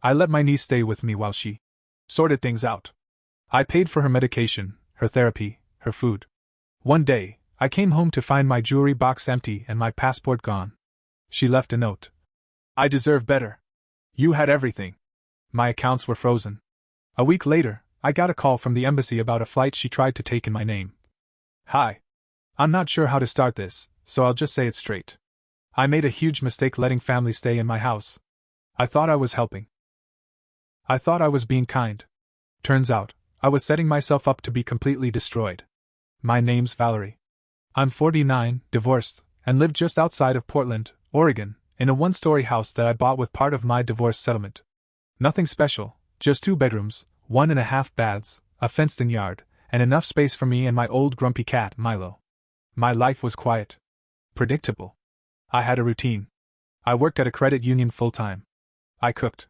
I let my niece stay with me while she sorted things out. I paid for her medication, her therapy, her food. One day, I came home to find my jewelry box empty and my passport gone. She left a note. I deserve better. You had everything. My accounts were frozen. A week later, I got a call from the embassy about a flight she tried to take in my name. Hi. I'm not sure how to start this, so I'll just say it straight. I made a huge mistake letting family stay in my house. I thought I was helping. I thought I was being kind. Turns out, I was setting myself up to be completely destroyed. My name's Valerie. I'm 49, divorced, and live just outside of Portland, Oregon, in a one-story house that I bought with part of my divorce settlement. Nothing special, just 2 bedrooms, 1.5 baths, a fenced-in yard, and enough space for me and my old grumpy cat, Milo. My life was quiet. Predictable. I had a routine. I worked at a credit union full-time. I cooked.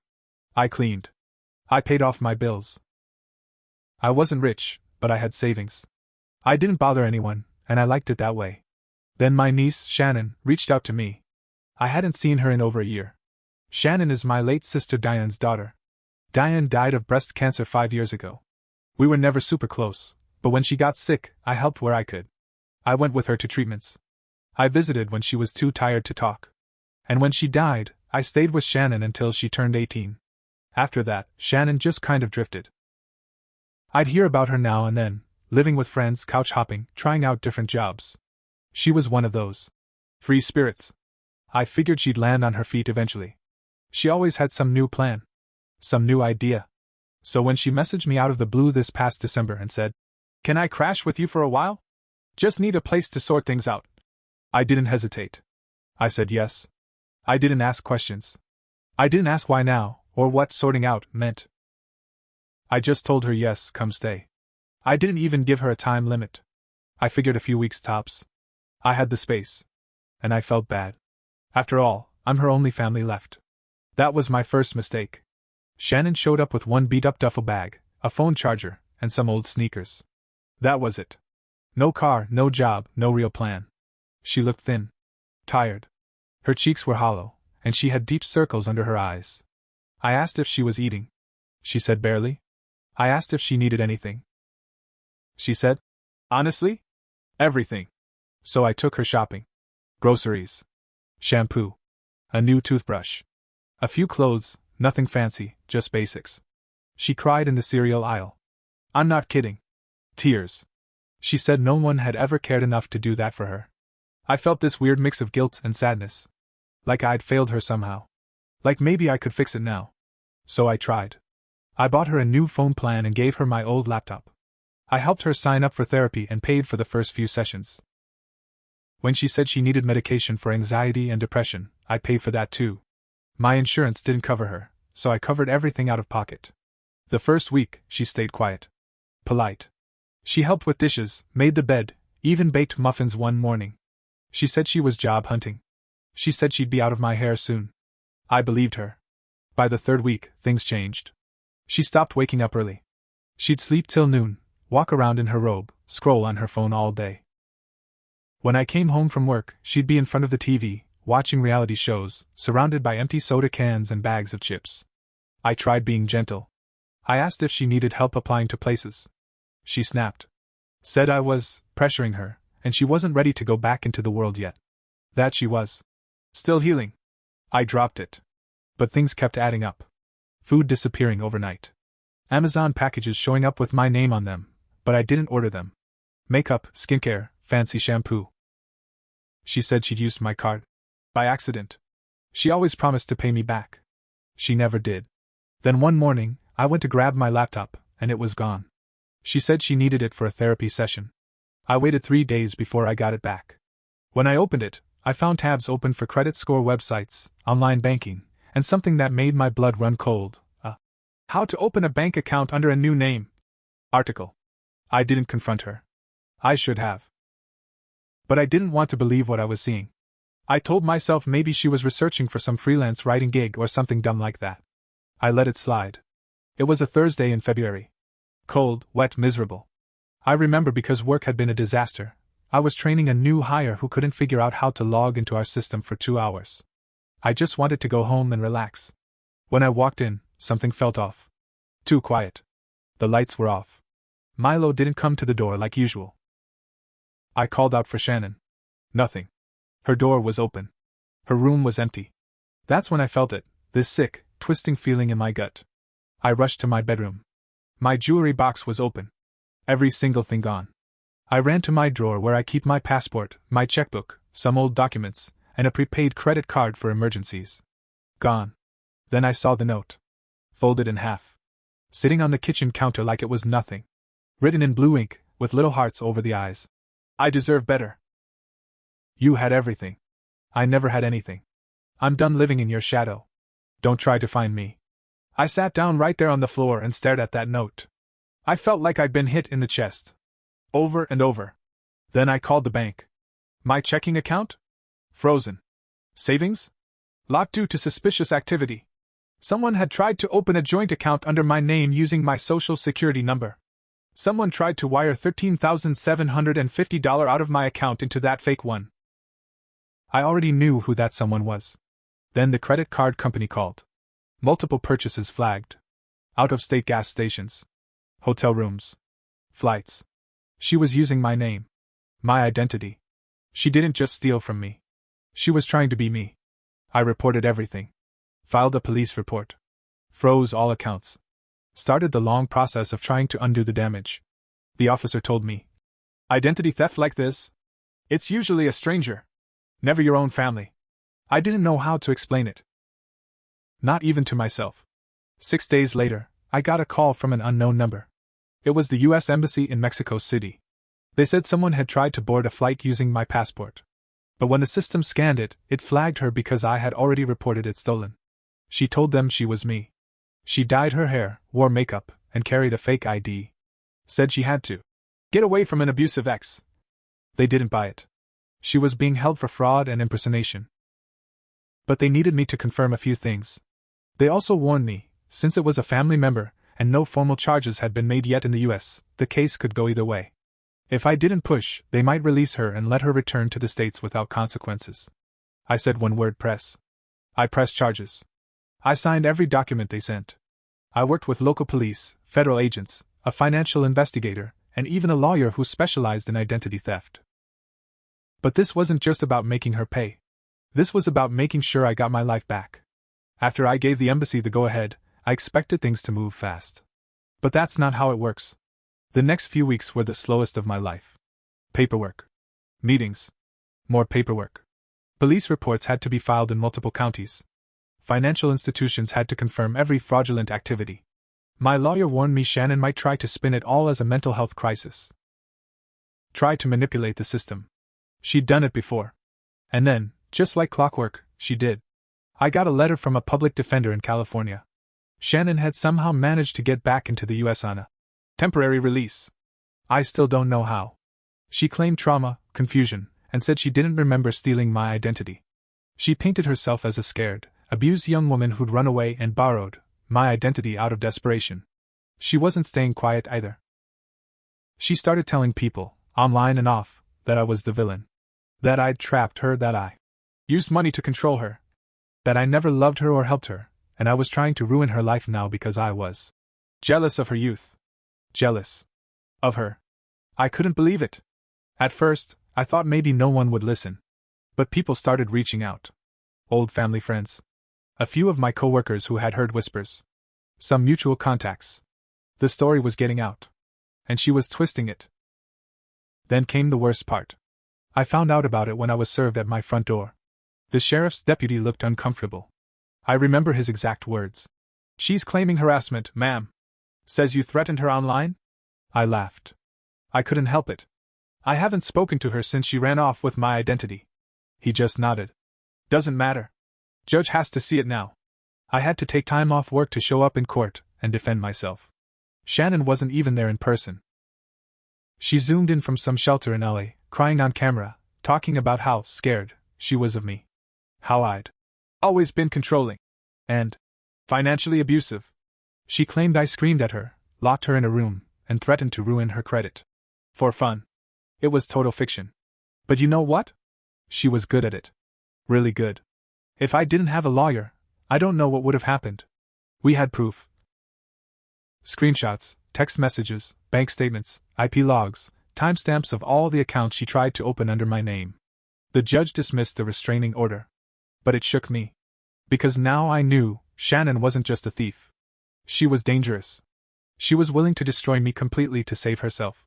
I cleaned. I paid off my bills. I wasn't rich, but I had savings. I didn't bother anyone, and I liked it that way. Then my niece, Shannon, reached out to me. I hadn't seen her in over a year. Shannon is my late sister Diane's daughter. Diane died of breast cancer 5 years ago. We were never super close, but when she got sick, I helped where I could. I went with her to treatments. I visited when she was too tired to talk. And when she died, I stayed with Shannon until she turned 18. After that, Shannon just kind of drifted. I'd hear about her now and then, living with friends, couch hopping, trying out different jobs. She was one of those free spirits. I figured she'd land on her feet eventually. She always had some new plan. Some new idea. So when she messaged me out of the blue this past December and said, "Can I crash with you for a while? Just need a place to sort things out." I didn't hesitate. I said yes. I didn't ask questions. I didn't ask why now, or what sorting out meant. I just told her yes, come stay. I didn't even give her a time limit. I figured a few weeks tops. I had the space. And I felt bad. After all, I'm her only family left. That was my first mistake. Shannon showed up with one beat-up duffel bag, a phone charger, and some old sneakers. That was it. No car, no job, no real plan. She looked thin. Tired. Her cheeks were hollow, and she had deep circles under her eyes. I asked if she was eating. She said barely. I asked if she needed anything. She said, honestly? Everything. So I took her shopping. Groceries. Shampoo. A new toothbrush. A few clothes, nothing fancy, just basics. She cried in the cereal aisle. I'm not kidding. Tears. She said no one had ever cared enough to do that for her. I felt this weird mix of guilt and sadness. Like I'd failed her somehow. Like maybe I could fix it now. So I tried. I bought her a new phone plan and gave her my old laptop. I helped her sign up for therapy and paid for the first few sessions. When she said she needed medication for anxiety and depression, I paid for that too. My insurance didn't cover her, so I covered everything out of pocket. The first week, she stayed quiet. Polite. She helped with dishes, made the bed, even baked muffins one morning. She said she was job hunting. She said she'd be out of my hair soon. I believed her. By the 3rd week, things changed. She stopped waking up early. She'd sleep till noon, walk around in her robe, scroll on her phone all day. When I came home from work, she'd be in front of the TV, watching reality shows, surrounded by empty soda cans and bags of chips. I tried being gentle. I asked if she needed help applying to places. She snapped. Said I was pressuring her, and she wasn't ready to go back into the world yet. That she was. Still healing. I dropped it. But things kept adding up. Food disappearing overnight. Amazon packages showing up with my name on them, but I didn't order them. Makeup, skincare, fancy shampoo. She said she'd used my card. By accident. She always promised to pay me back. She never did. Then one morning, I went to grab my laptop, and it was gone. She said she needed it for a therapy session. I waited 3 days before I got it back. When I opened it, I found tabs open for credit score websites, online banking, and something that made my blood run cold. How to open a bank account under a new name. Article. I didn't confront her. I should have. But I didn't want to believe what I was seeing. I told myself maybe she was researching for some freelance writing gig or something dumb like that. I let it slide. It was a Thursday in February. Cold, wet, miserable. I remember because work had been a disaster. I was training a new hire who couldn't figure out how to log into our system for 2 hours. I just wanted to go home and relax. When I walked in, something felt off. Too quiet. The lights were off. Milo didn't come to the door like usual. I called out for Shannon. Nothing. Her door was open. Her room was empty. That's when I felt it, this sick, twisting feeling in my gut. I rushed to my bedroom. My jewelry box was open. Every single thing gone. I ran to my drawer where I keep my passport, my checkbook, some old documents, and a prepaid credit card for emergencies. Gone. Then I saw the note. Folded in half. Sitting on the kitchen counter like it was nothing. Written in blue ink, with little hearts over the eyes. I deserve better. You had everything. I never had anything. I'm done living in your shadow. Don't try to find me. I sat down right there on the floor and stared at that note. I felt like I'd been hit in the chest. Over and over. Then I called the bank. My checking account? Frozen. Savings? Locked due to suspicious activity. Someone had tried to open a joint account under my name using my social security number. Someone tried to wire $13,750 out of my account into that fake one. I already knew who that someone was. Then the credit card company called. Multiple purchases flagged. Out-of-state gas stations. Hotel rooms. Flights. She was using my name. My identity. She didn't just steal from me. She was trying to be me. I reported everything. Filed a police report. Froze all accounts. Started the long process of trying to undo the damage. The officer told me. Identity theft like this? It's usually a stranger. Never your own family. I didn't know how to explain it. Not even to myself. 6 days later, I got a call from an unknown number. It was the U.S. Embassy in Mexico City. They said someone had tried to board a flight using my passport. But when the system scanned it, it flagged her because I had already reported it stolen. She told them she was me. She dyed her hair, wore makeup, and carried a fake ID. Said she had to get away from an abusive ex. They didn't buy it. She was being held for fraud and impersonation. But they needed me to confirm a few things. They also warned me, since it was a family member, and no formal charges had been made yet in the U.S., the case could go either way. If I didn't push, they might release her and let her return to the States without consequences. I said one word: press. I pressed charges. I signed every document they sent. I worked with local police, federal agents, a financial investigator, and even a lawyer who specialized in identity theft. But this wasn't just about making her pay. This was about making sure I got my life back. After I gave the embassy the go-ahead, I expected things to move fast. But that's not how it works. The next few weeks were the slowest of my life. Paperwork. Meetings. More paperwork. Police reports had to be filed in multiple counties. Financial institutions had to confirm every fraudulent activity. My lawyer warned me Shannon might try to spin it all as a mental health crisis. Try to manipulate the system. She'd done it before. And then, just like clockwork, she did. I got a letter from a public defender in California. Shannon had somehow managed to get back into the U.S. on a temporary release. I still don't know how. She claimed trauma, confusion, and said she didn't remember stealing my identity. She painted herself as a scared, abused young woman who'd run away and borrowed my identity out of desperation. She wasn't staying quiet either. She started telling people, online and off, that I was the villain. That I'd trapped her, that I used money to control her. That I never loved her or helped her, and I was trying to ruin her life now because I was jealous of her youth. Jealous of her. I couldn't believe it. At first, I thought maybe no one would listen. But people started reaching out. Old family friends. A few of my coworkers who had heard whispers. Some mutual contacts. The story was getting out. And she was twisting it. Then came the worst part. I found out about it when I was served at my front door. The sheriff's deputy looked uncomfortable. I remember his exact words. She's claiming harassment, ma'am. Says you threatened her online? I laughed. I couldn't help it. I haven't spoken to her since she ran off with my identity. He just nodded. Doesn't matter. Judge has to see it now. I had to take time off work to show up in court and defend myself. Shannon wasn't even there in person. She zoomed in from some shelter in LA, crying on camera, talking about how scared she was of me. How I'd always been controlling and financially abusive. She claimed I screamed at her, locked her in a room, and threatened to ruin her credit. For fun. It was total fiction. But you know what? She was good at it. Really good. If I didn't have a lawyer, I don't know what would have happened. We had proof. Screenshots, text messages, bank statements, IP logs, timestamps of all the accounts she tried to open under my name. The judge dismissed the restraining order. But it shook me. Because now I knew Shannon wasn't just a thief. She was dangerous. She was willing to destroy me completely to save herself.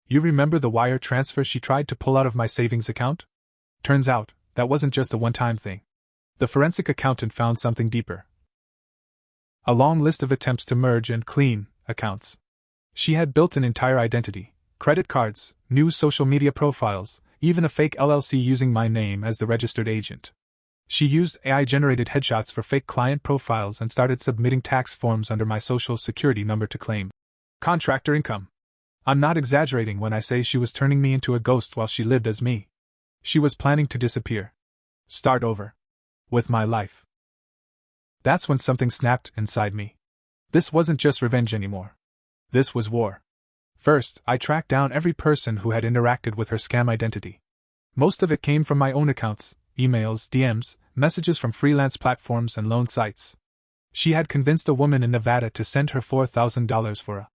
You remember the wire transfer she tried to pull out of my savings account? Turns out, that wasn't just a one-time thing. The forensic accountant found something deeper. A long list of attempts to merge and clean accounts. She had built an entire identity, credit cards, new social media profiles, even a fake LLC using my name as the registered agent. She used AI-generated headshots for fake client profiles and started submitting tax forms under my social security number to claim contractor income. I'm not exaggerating when I say she was turning me into a ghost while she lived as me. She was planning to disappear. Start over. With my life. That's when something snapped inside me. This wasn't just revenge anymore. This was war. First, I tracked down every person who had interacted with her scam identity. Most of it came from my own accounts, emails, DMs, messages from freelance platforms and loan sites. She had convinced a woman in Nevada to send her $4,000 for a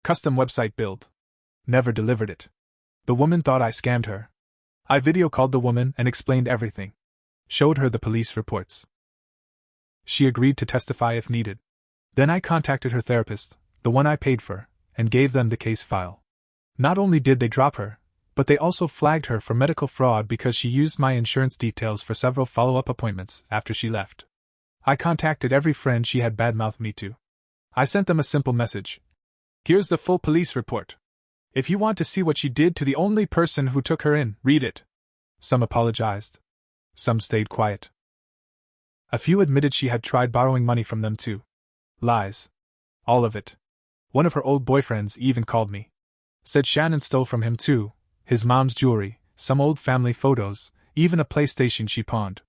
custom website build. Never delivered it. The woman thought I scammed her. I video called the woman and explained everything. Showed her the police reports. She agreed to testify if needed. Then I contacted her therapist, the one I paid for, and gave them the case file. Not only did they drop her, but they also flagged her for medical fraud because she used my insurance details for several follow-up appointments after she left. I contacted every friend she had badmouthed me to. I sent them a simple message. Here's the full police report. If you want to see what she did to the only person who took her in, read it. Some apologized. Some stayed quiet. A few admitted she had tried borrowing money from them too. Lies. All of it. One of her old boyfriends even called me. Said Shannon stole from him too, his mom's jewelry, some old family photos, even a PlayStation she pawned.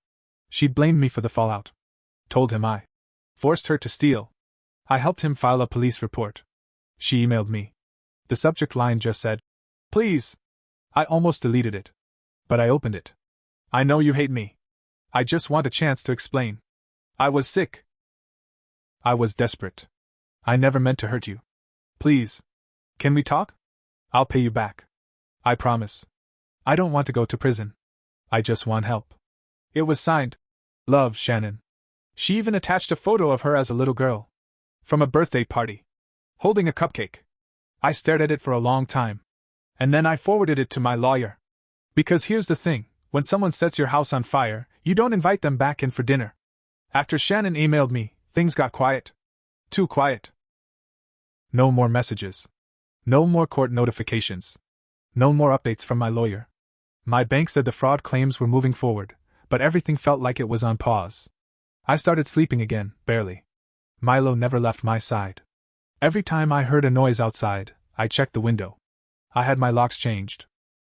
She'd blamed me for the fallout. Told him I forced her to steal. I helped him file a police report. She emailed me. The subject line just said, "Please." I almost deleted it. But I opened it. I know you hate me. I just want a chance to explain. I was sick. I was desperate. I never meant to hurt you. Please. Can we talk? I'll pay you back. I promise. I don't want to go to prison. I just want help. It was signed, Love, Shannon. She even attached a photo of her as a little girl. From a birthday party. Holding a cupcake. I stared at it for a long time. And then I forwarded it to my lawyer. Because here's the thing, when someone sets your house on fire, you don't invite them back in for dinner. After Shannon emailed me, things got quiet. Too quiet. No more messages. No more court notifications. No more updates from my lawyer. My bank said the fraud claims were moving forward, but everything felt like it was on pause. I started sleeping again, barely. Milo never left my side. Every time I heard a noise outside, I checked the window. I had my locks changed.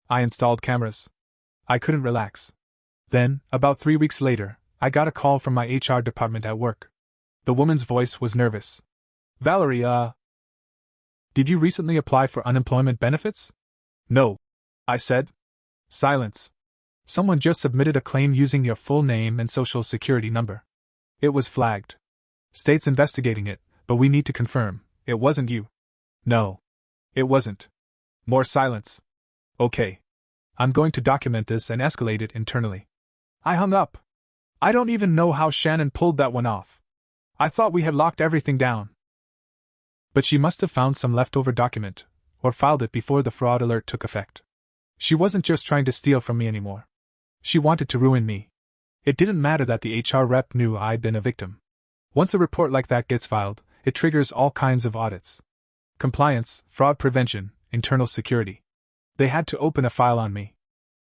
I installed cameras. I couldn't relax. Then, about 3 weeks later, I got a call from my HR department at work. The woman's voice was nervous. Valerie, did you recently apply for unemployment benefits? No, I said. Silence. Someone just submitted a claim using your full name and social security number. It was flagged. State's investigating it, but we need to confirm, it wasn't you. No. It wasn't. More silence. Okay. I'm going to document this and escalate it internally. I hung up. I don't even know how Shannon pulled that one off. I thought we had locked everything down. But she must have found some leftover document, or filed it before the fraud alert took effect. She wasn't just trying to steal from me anymore. She wanted to ruin me. It didn't matter that the HR rep knew I'd been a victim. Once a report like that gets filed, it triggers all kinds of audits. Compliance, fraud prevention, internal security. They had to open a file on me.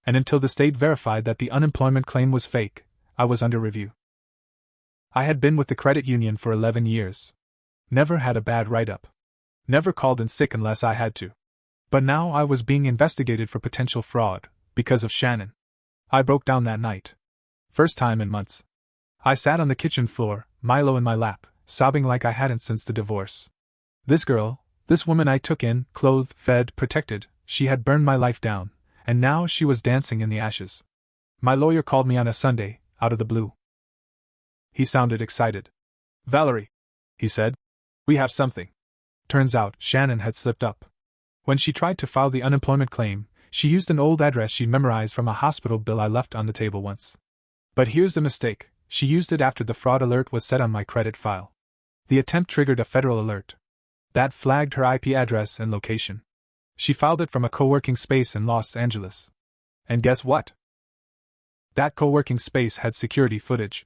And until the state verified that the unemployment claim was fake, I was under review. I had been with the credit union for 11 years. Never had a bad write-up. Never called in sick unless I had to. But now I was being investigated for potential fraud, because of Shannon. I broke down that night. First time in months. I sat on the kitchen floor, Milo in my lap, sobbing like I hadn't since the divorce. This girl, this woman I took in, clothed, fed, protected, she had burned my life down, and now she was dancing in the ashes. My lawyer called me on a Sunday, out of the blue. He sounded excited. Valerie. he said. We have something. Turns out, Shannon had slipped up. When she tried to file the unemployment claim, she used an old address she'd memorized from a hospital bill I left on the table once. But here's the mistake: she used it after the fraud alert was set on my credit file. The attempt triggered a federal alert. That flagged her IP address and location. She filed it from a co-working space in Los Angeles. And guess what? That co-working space had security footage.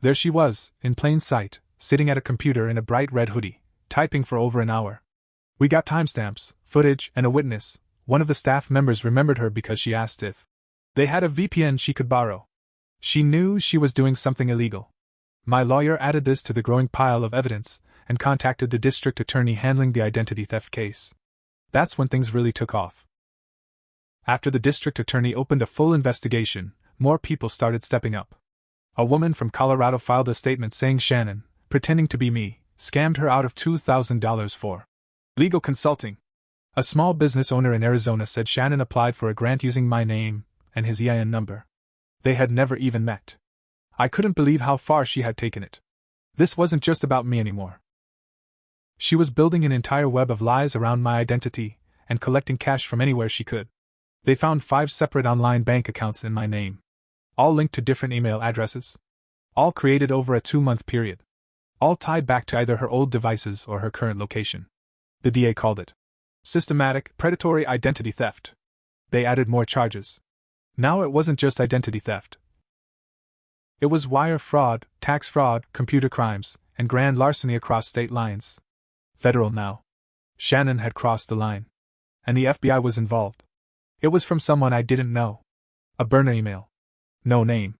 There she was, in plain sight, sitting at a computer in a bright red hoodie, typing for over an hour. We got timestamps, footage, and a witness. One of the staff members remembered her because she asked if they had a VPN she could borrow. She knew she was doing something illegal. My lawyer added this to the growing pile of evidence and contacted the district attorney handling the identity theft case. That's when things really took off. After the district attorney opened a full investigation, more people started stepping up. A woman from Colorado filed a statement saying Shannon, pretending to be me, scammed her out of $2,000 for legal consulting. A small business owner in Arizona said Shannon applied for a grant using my name and his EIN number. They had never even met. I couldn't believe how far she had taken it. This wasn't just about me anymore. She was building an entire web of lies around my identity and collecting cash from anywhere she could. They found 5 separate online bank accounts in my name, all linked to different email addresses, all created over a 2-month period, all tied back to either her old devices or her current location. The DA called it systematic, predatory identity theft. They added more charges. Now it wasn't just identity theft. It was wire fraud, tax fraud, computer crimes, and grand larceny across state lines. Federal now. Shannon had crossed the line. And the FBI was involved. It was from someone I didn't know. A burner email. No name.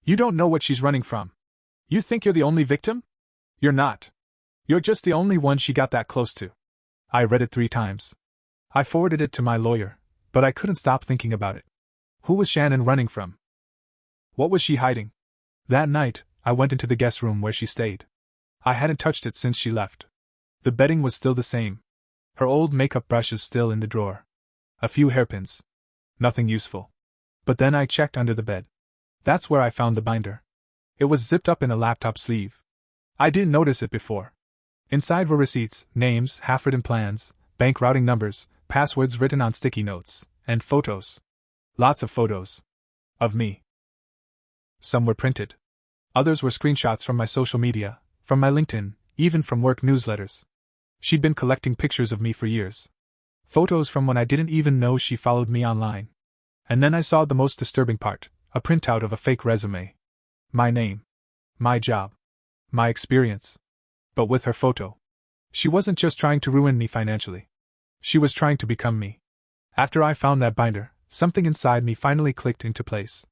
You don't know what she's running from. You think you're the only victim? You're not. You're just the only one she got that close to. I read it 3 times. I forwarded it to my lawyer, but I couldn't stop thinking about it. Who was Shannon running from? What was she hiding? That night, I went into the guest room where she stayed. I hadn't touched it since she left. The bedding was still the same. Her old makeup brushes still in the drawer. A few hairpins. Nothing useful. But then I checked under the bed. That's where I found the binder. It was zipped up in a laptop sleeve. I didn't notice it before. Inside were receipts, names, half-written plans, bank routing numbers, passwords written on sticky notes, and photos. Lots of photos. Of me. Some were printed. Others were screenshots from my social media, from my LinkedIn, even from work newsletters. She'd been collecting pictures of me for years. Photos from when I didn't even know she followed me online. And then I saw the most disturbing part, a printout of a fake resume. My name. My job. My experience. But with her photo. She wasn't just trying to ruin me financially. She was trying to become me. After I found that binder, something inside me finally clicked into place.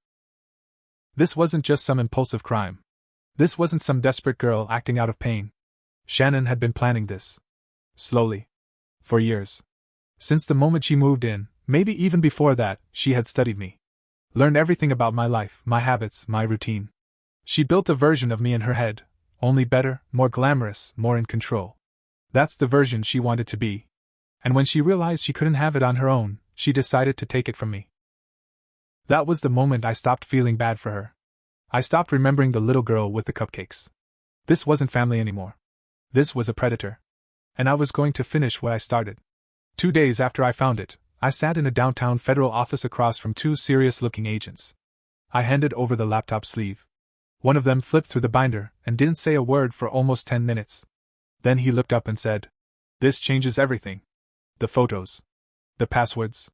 This wasn't just some impulsive crime. This wasn't some desperate girl acting out of pain. Shannon had been planning this. Slowly. For years. Since the moment she moved in, maybe even before that, she had studied me. Learned everything about my life, my habits, my routine. She built a version of me in her head, only better, more glamorous, more in control. That's the version she wanted to be. And when she realized she couldn't have it on her own, she decided to take it from me. That was the moment I stopped feeling bad for her. I stopped remembering the little girl with the cupcakes. This wasn't family anymore. This was a predator. And I was going to finish what I started. 2 days after I found it, I sat in a downtown federal office across from 2 serious-looking agents. I handed over the laptop sleeve. One of them flipped through the binder and didn't say a word for almost 10 minutes. Then he looked up and said, "This changes everything. The photos. The passwords.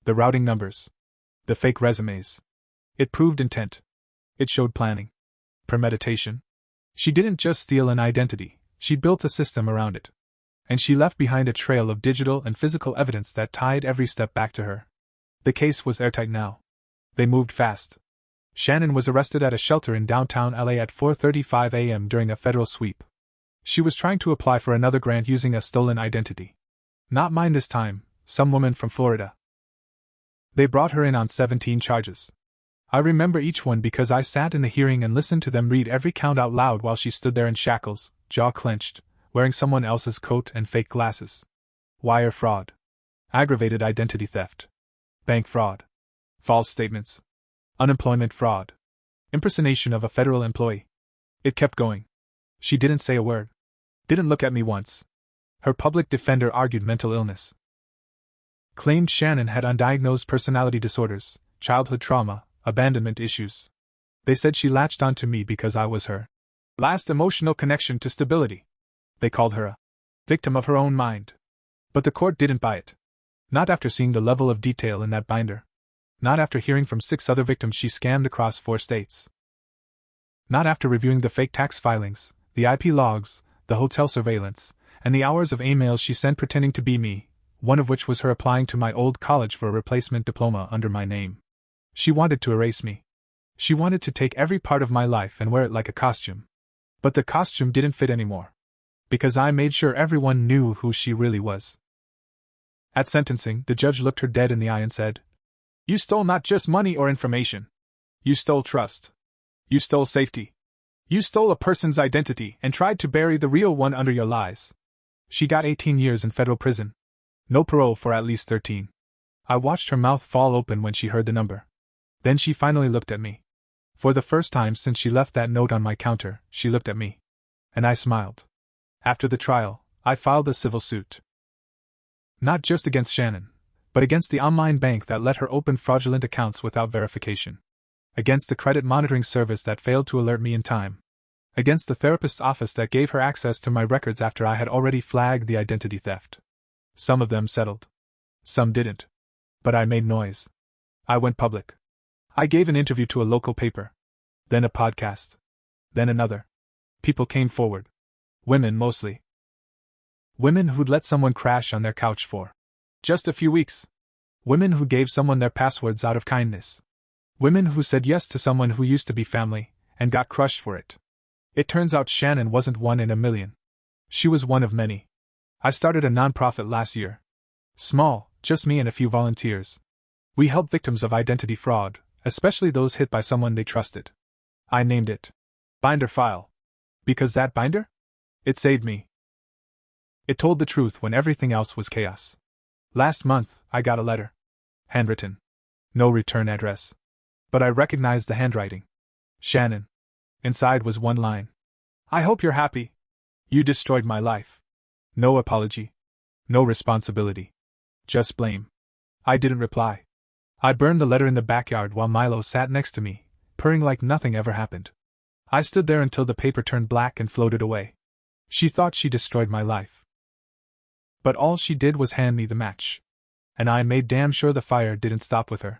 The routing numbers. The fake resumes. It proved intent. It showed planning. Premeditation. She didn't just steal an identity, she built a system around it. And she left behind a trail of digital and physical evidence that tied every step back to her. The case was airtight now. They moved fast. Shannon was arrested at a shelter in downtown LA at 4:35 a.m. during a federal sweep. She was trying to apply for another grant using a stolen identity. Not mine this time, some woman from Florida. They brought her in on 17 charges. I remember each one because I sat in the hearing and listened to them read every count out loud while she stood there in shackles, jaw clenched, wearing someone else's coat and fake glasses. Wire fraud. Aggravated identity theft. Bank fraud. False statements. Unemployment fraud. Impersonation of a federal employee. It kept going. She didn't say a word. Didn't look at me once. Her public defender argued mental illness. Claimed Shannon had undiagnosed personality disorders, childhood trauma, abandonment issues. They said she latched onto me because I was her last emotional connection to stability. They called her a victim of her own mind. But the court didn't buy it. Not after seeing the level of detail in that binder. Not after hearing from 6 other victims she scammed across 4 states. Not after reviewing the fake tax filings, the IP logs, the hotel surveillance, and the hours of emails she sent pretending to be me, one of which was her applying to my old college for a replacement diploma under my name. She wanted to erase me. She wanted to take every part of my life and wear it like a costume. But the costume didn't fit anymore. Because I made sure everyone knew who she really was. At sentencing, the judge looked her dead in the eye and said, "You stole not just money or information. You stole trust. You stole safety. You stole a person's identity and tried to bury the real one under your lies." She got 18 years in federal prison. No parole for at least 13. I watched her mouth fall open when she heard the number. Then she finally looked at me. For the first time since she left that note on my counter, she looked at me. And I smiled. After the trial, I filed a civil suit. Not just against Shannon, but against the online bank that let her open fraudulent accounts without verification. Against the credit monitoring service that failed to alert me in time. Against the therapist's office that gave her access to my records after I had already flagged the identity theft. Some of them settled. Some didn't. But I made noise. I went public. I gave an interview to a local paper. Then a podcast. Then another. People came forward. Women mostly. Women who'd let someone crash on their couch for just a few weeks. Women who gave someone their passwords out of kindness. Women who said yes to someone who used to be family, and got crushed for it. It turns out Shannon wasn't one in a million. She was one of many. I started a nonprofit last year. Small, just me and a few volunteers. We help victims of identity fraud, especially those hit by someone they trusted. I named it Binder File. Because that binder? It saved me. It told the truth when everything else was chaos. Last month, I got a letter. Handwritten. No return address. But I recognized the handwriting. Shannon. Inside was one line. "I hope you're happy. You destroyed my life." No apology. No responsibility. Just blame. I didn't reply. I burned the letter in the backyard while Milo sat next to me, purring like nothing ever happened. I stood there until the paper turned black and floated away. She thought she destroyed my life. But all she did was hand me the match. And I made damn sure the fire didn't stop with her.